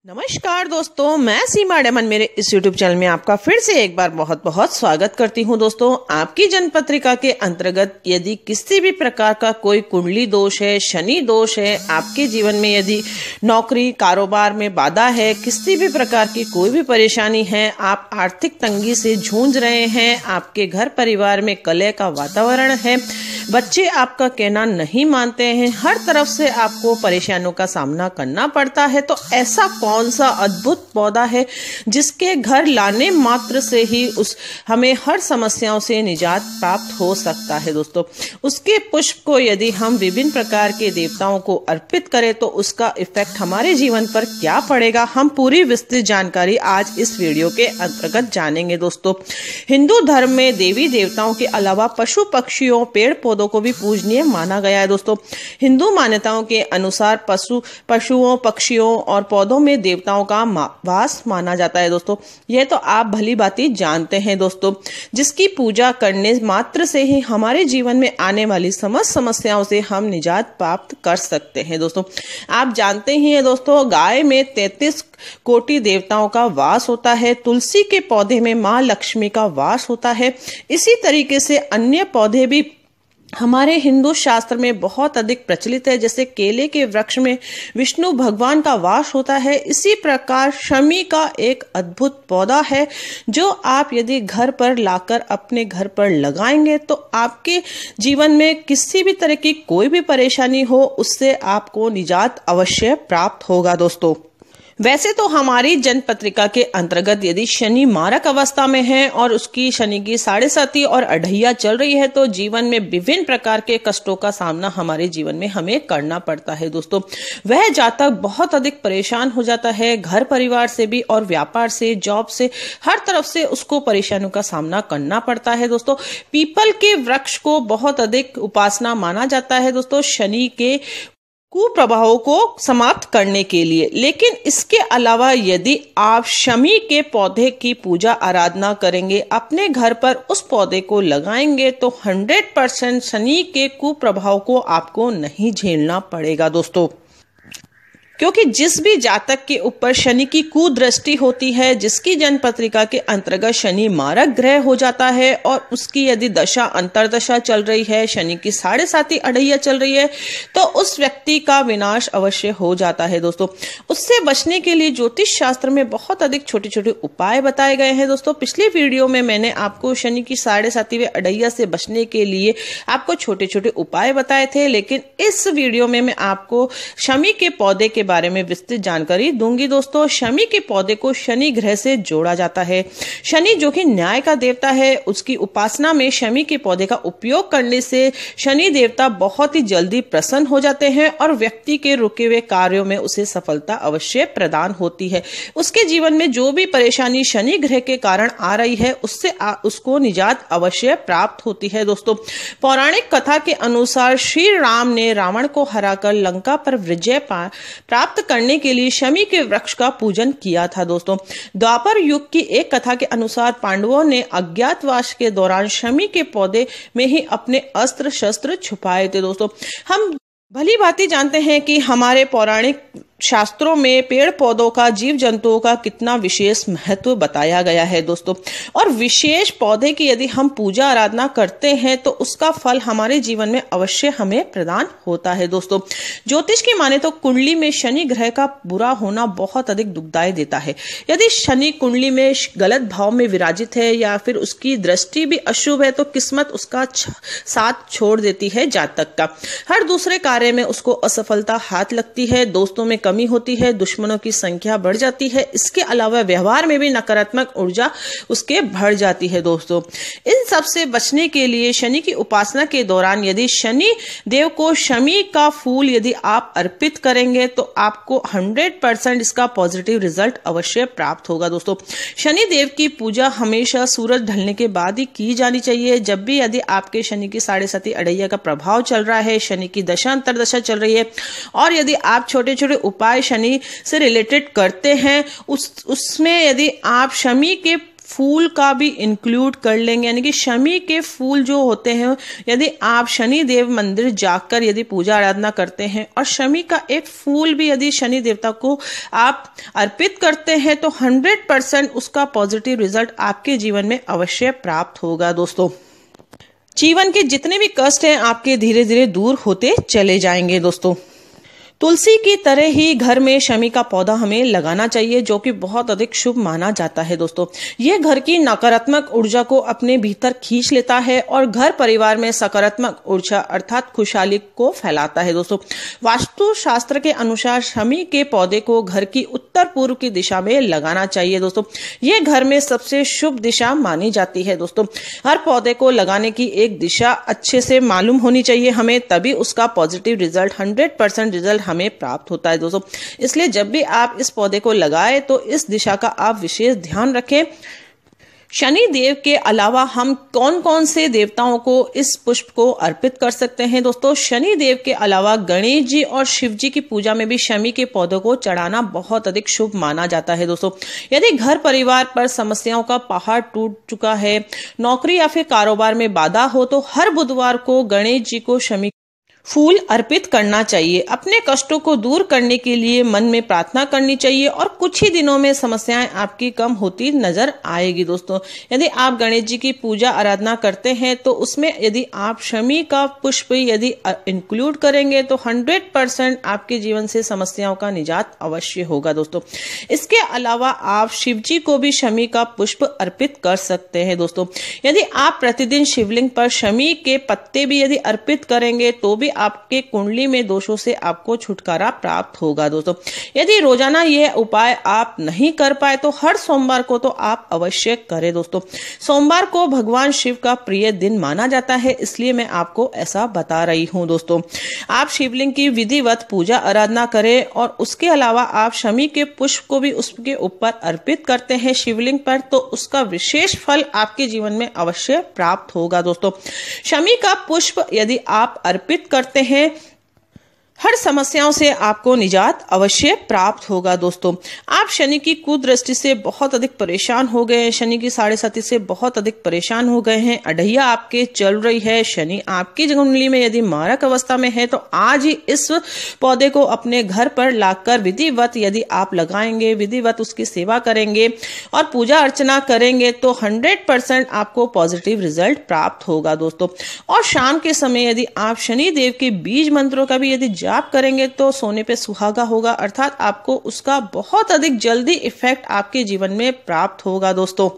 नमस्कार दोस्तों, मैं सीमा डेमन मेरे इस YouTube चैनल में आपका फिर से एक बार बहुत बहुत स्वागत करती हूं। दोस्तों, आपकी जन्म पत्रिका के अंतर्गत यदि किसी भी प्रकार का कोई कुंडली दोष है, शनि दोष है, आपके जीवन में यदि नौकरी कारोबार में बाधा है, किसी भी प्रकार की कोई भी परेशानी है, आप आर्थिक तंगी से जूझ रहे हैं, आपके घर परिवार में कलह का वातावरण है, बच्चे आपका कहना नहीं मानते हैं, हर तरफ से आपको परेशानियों का सामना करना पड़ता है, तो ऐसा कौन सा अद्भुत पौधा है जिसके घर लाने मात्र से ही हमें हर समस्याओं से निजात प्राप्त हो सकता है। दोस्तों, उसके पुष्प को यदि हम विभिन्न प्रकार के देवताओं को अर्पित करें तो उसका इफेक्ट हमारे जीवन पर क्या पड़ेगा, हम पूरी विस्तृत जानकारी आज इस वीडियो के अंतर्गत जानेंगे। दोस्तों, हिंदू धर्म में देवी देवताओं के अलावा पशु पक्षियों पेड़ पौधों को भी पूजनीय माना गया है। दोस्तों, हिंदू मान्यताओं के अनुसार पशुओं पक्षियों और पौधों में देवताओं का वास माना जाता है। दोस्तों, यह तो आप भली भांति जानते हैं दोस्तों, जिसकी पूजा करने मात्र से ही हमारे जीवन में आने वाली समस्त समस्याओं से हम निजात प्राप्त कर सकते हैं। दोस्तों, आप जानते ही हैं दोस्तों, गाय में 33 कोटि देवताओं का वास होता है, तुलसी के पौधे में माँ लक्ष्मी का वास होता है। इसी तरीके से अन्य पौधे भी हमारे हिंदू शास्त्र में बहुत अधिक प्रचलित है, जैसे केले के वृक्ष में विष्णु भगवान का वास होता है। इसी प्रकार शमी का एक अद्भुत पौधा है जो आप यदि घर पर लाकर अपने घर पर लगाएंगे तो आपके जीवन में किसी भी तरह की कोई भी परेशानी हो उससे आपको निजात अवश्य प्राप्त होगा। दोस्तों, वैसे तो हमारी जन्म पत्रिका के अंतर्गत यदि शनि मारक अवस्था में है और उसकी शनि की 7.5 और अढ़ैया चल रही है तो जीवन में विभिन्न प्रकार के कष्टों का सामना हमारे जीवन में हमें करना पड़ता है। दोस्तों, वह जातक बहुत अधिक परेशान हो जाता है, घर परिवार से भी और व्यापार से, जॉब से, हर तरफ से उसको परेशानियों का सामना करना पड़ता है। दोस्तों, पीपल के वृक्ष को बहुत अधिक उपासना माना जाता है दोस्तों, शनि के कुप्रभावों को समाप्त करने के लिए। लेकिन इसके अलावा यदि आप शमी के पौधे की पूजा आराधना करेंगे, अपने घर पर उस पौधे को लगाएंगे तो 100% शनि के कुप्रभाव को आपको नहीं झेलना पड़ेगा। दोस्तों, क्योंकि जिस भी जातक के ऊपर शनि की कुदृष्टि होती है, जिसकी जन्म पत्रिका के अंतर्गत शनि मारक ग्रह हो जाता है और उसकी यदि दशा अंतरदशा चल रही है, शनि की 7.5 अढ़ैया चल रही है, तो उस व्यक्ति का विनाश अवश्य हो जाता है। दोस्तों, उससे बचने के लिए ज्योतिष शास्त्र में बहुत अधिक छोटे छोटे उपाय बताए गए हैं। दोस्तों, पिछले वीडियो में मैंने आपको शनि की 7.5 अढ़ैया से बचने के लिए आपको छोटे छोटे उपाय बताए थे, लेकिन इस वीडियो में मैं आपको शमी के पौधे के बारे में विस्तृत जानकारी दूंगी। दोस्तों, शमी के पौधे को शनि ग्रह से जोड़ा जाता है। शनि जो कि न्याय का देवता है, उसकी उपासना में शमी के पौधे का उपयोग करने से शनि देवता बहुत ही जल्दी प्रसन्न हो जाते हैं और व्यक्ति के रुके हुए कार्यों में उसे सफलता अवश्य प्रदान होती है। उसके जीवन में जो भी परेशानी शनि ग्रह के कारण आ रही है उससे उसको निजात अवश्य प्राप्त होती है। दोस्तों, पौराणिक कथा के अनुसार श्री राम ने रावण को हराकर लंका पर विजय प्राप्त करने के लिए शमी के वृक्ष का पूजन किया था। दोस्तों, द्वापर युग की एक कथा के अनुसार पांडवों ने अज्ञातवास के दौरान शमी के पौधे में ही अपने अस्त्र शस्त्र छुपाए थे। दोस्तों, हम भली भांति जानते हैं कि हमारे पौराणिक शास्त्रों में पेड़ पौधों का, जीव जंतुओं का कितना विशेष महत्व बताया गया है। दोस्तों, और विशेष पौधे की यदि हम पूजा आराधना करते हैं तो उसका फल हमारे जीवन में अवश्य हमें प्रदान होता है। दोस्तों, ज्योतिष की माने तो कुंडली में शनि ग्रह का बुरा होना बहुत अधिक दुखदाई देता है। यदि शनि कुंडली में गलत भाव में विराजित है या फिर उसकी दृष्टि भी अशुभ है तो किस्मत उसका साथ छोड़ देती है जातक का। हर दूसरे कार्य में उसको असफलता हाथ लगती है, दोस्तों में कमी होती है, दुश्मनों की संख्या बढ़ जाती है। इसके अलावा व्यवहार में भी नकारात्मक ऊर्जा उसके बढ़ जाती है। दोस्तों, इन सब से बचने के लिए शनि की उपासना के दौरान यदि शनि देव को शमी का फूल यदि आप अर्पित करेंगे तो आपको 100% इसका पॉजिटिव रिजल्ट अवश्य प्राप्त होगा। दोस्तों, शनि देव की पूजा हमेशा सूरज ढलने के बाद ही की जानी चाहिए। जब भी यदि आपके शनि की 7.5 अढ़ैया का प्रभाव चल रहा है, शनि की दशा अंतरदशा चल रही है और यदि आप छोटे छोटे उपाय शनि से रिलेटेड करते हैं, उसमें यदि आप शमी के फूल का भी इंक्लूड कर लेंगे, यानी कि शमी के फूल जो होते हैं, यदि आप शनि देव मंदिर जाकर यदि पूजा आराधना करते हैं और शमी का एक फूल भी यदि शनि देवता को आप अर्पित करते हैं तो 100% उसका पॉजिटिव रिजल्ट आपके जीवन में अवश्य प्राप्त होगा। दोस्तों, जीवन के जितने भी कष्ट हैं आपके धीरे धीरे दूर होते चले जाएंगे। दोस्तों, तुलसी की तरह ही घर में शमी का पौधा हमें लगाना चाहिए, जो कि बहुत अधिक शुभ माना जाता है। दोस्तों, ये घर की नकारात्मक ऊर्जा को अपने भीतर खींच लेता है और घर परिवार में सकारात्मक ऊर्जा अर्थात खुशहाली को फैलाता है। दोस्तों, वास्तु शास्त्र के अनुसार शमी के पौधे को घर की उत्तर पूर्व की दिशा में लगाना चाहिए। दोस्तों, ये घर में सबसे शुभ दिशा मानी जाती है। दोस्तों, हर पौधे को लगाने की एक दिशा अच्छे से मालूम होनी चाहिए हमें, तभी उसका पॉजिटिव रिजल्ट 100% रिजल्ट हमें प्राप्त होता है। दोस्तों, इसलिए जब भी आप इस पौधे को लगाएं तो इस दिशा का आप विशेष ध्यान रखें। शनि देव के अलावा हम कौन कौन से देवताओं को इस पुष्प को अर्पित कर सकते हैं? दोस्तों, शनि देव के अलावा गणेश जी और शिव जी की पूजा में भी शमी के पौधों को चढ़ाना बहुत अधिक शुभ माना जाता है। दोस्तों, यदि घर परिवार पर समस्याओं का पहाड़ टूट चुका है, नौकरी या फिर कारोबार में बाधा हो, तो हर बुधवार को गणेश जी को शमी फूल अर्पित करना चाहिए। अपने कष्टों को दूर करने के लिए मन में प्रार्थना करनी चाहिए और कुछ ही दिनों में समस्याएं आपकी कम होती नजर आएगी। दोस्तों, यदि आप गणेश जी की पूजा आराधना करते हैं तो उसमें यदि आप शमी का पुष्प यदि इंक्लूड करेंगे तो 100% आपके जीवन से समस्याओं का निजात अवश्य होगा। दोस्तों, इसके अलावा आप शिव जी को भी शमी का पुष्प अर्पित कर सकते हैं। दोस्तों, यदि आप प्रतिदिन शिवलिंग पर शमी के पत्ते भी यदि अर्पित करेंगे तो भी आपके कुंडली में दोषों से आपको छुटकारा प्राप्त होगा। दोस्तों, यदि रोजाना यह उपाय आप नहीं कर पाए तो हर सोमवार को तो आप अवश्य करें। दोस्तों, सोमवार को भगवान शिव का प्रिय दिन माना जाता है, इसलिए मैं आपको ऐसा बता रही हूं। दोस्तों, आप शिवलिंग की विधिवत पूजा आराधना करें और उसके अलावा आप शमी के पुष्प को भी उसके ऊपर अर्पित करते हैं शिवलिंग पर, तो उसका विशेष फल आपके जीवन में अवश्य प्राप्त होगा। दोस्तों, शमी का पुष्प यदि आप अर्पित करते हैं, हर समस्याओं से आपको निजात अवश्य प्राप्त होगा। दोस्तों, आप शनि की कुदृष्टि से बहुत अधिक परेशान हो गए हैं, शनि की 7.5 से बहुत अधिक परेशान हो गए हैं, अढ़ैया आपके चल रही है, शनि आपकी कुंडली में यदि मारक अवस्था में है, तो आज ही इस पौधे को अपने घर पर लाकर विधिवत यदि आप लगाएंगे, विधिवत उसकी सेवा करेंगे और पूजा अर्चना करेंगे तो 100% आपको पॉजिटिव रिजल्ट प्राप्त होगा। दोस्तों, और शाम के समय यदि आप शनि देव के बीज मंत्रों का भी यदि जाप करेंगे तो सोने पे सुहागा होगा, अर्थात आपको उसका बहुत अधिक जल्दी इफेक्ट आपके जीवन में प्राप्त होगा। दोस्तों,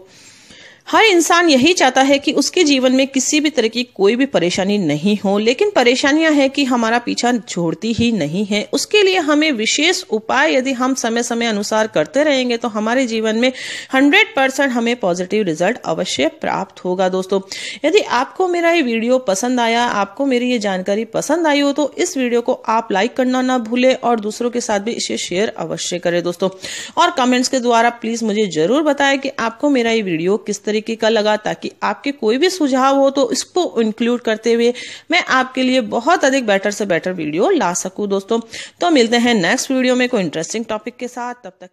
हर इंसान यही चाहता है कि उसके जीवन में किसी भी तरह की कोई भी परेशानी नहीं हो, लेकिन परेशानियां है कि हमारा पीछा छोड़ती ही नहीं है। उसके लिए हमें विशेष उपाय यदि हम समय समय अनुसार करते रहेंगे तो हमारे जीवन में 100% हमें पॉजिटिव रिजल्ट अवश्य प्राप्त होगा। दोस्तों, यदि आपको मेरा ये वीडियो पसंद आया, आपको मेरी ये जानकारी पसंद आई हो तो इस वीडियो को आप लाइक करना ना भूलें और दूसरों के साथ भी इसे शेयर अवश्य करें। दोस्तों, और कमेंट्स के द्वारा प्लीज मुझे जरूर बताएं कि आपको मेरा ये वीडियो किस तरीके का लगा, ताकि आपके कोई भी सुझाव हो तो इसको इंक्लूड करते हुए मैं आपके लिए बहुत अधिक बेटर से बेटर वीडियो ला सकूं। दोस्तों, तो मिलते हैं नेक्स्ट वीडियो में कोई इंटरेस्टिंग टॉपिक के साथ। तब तक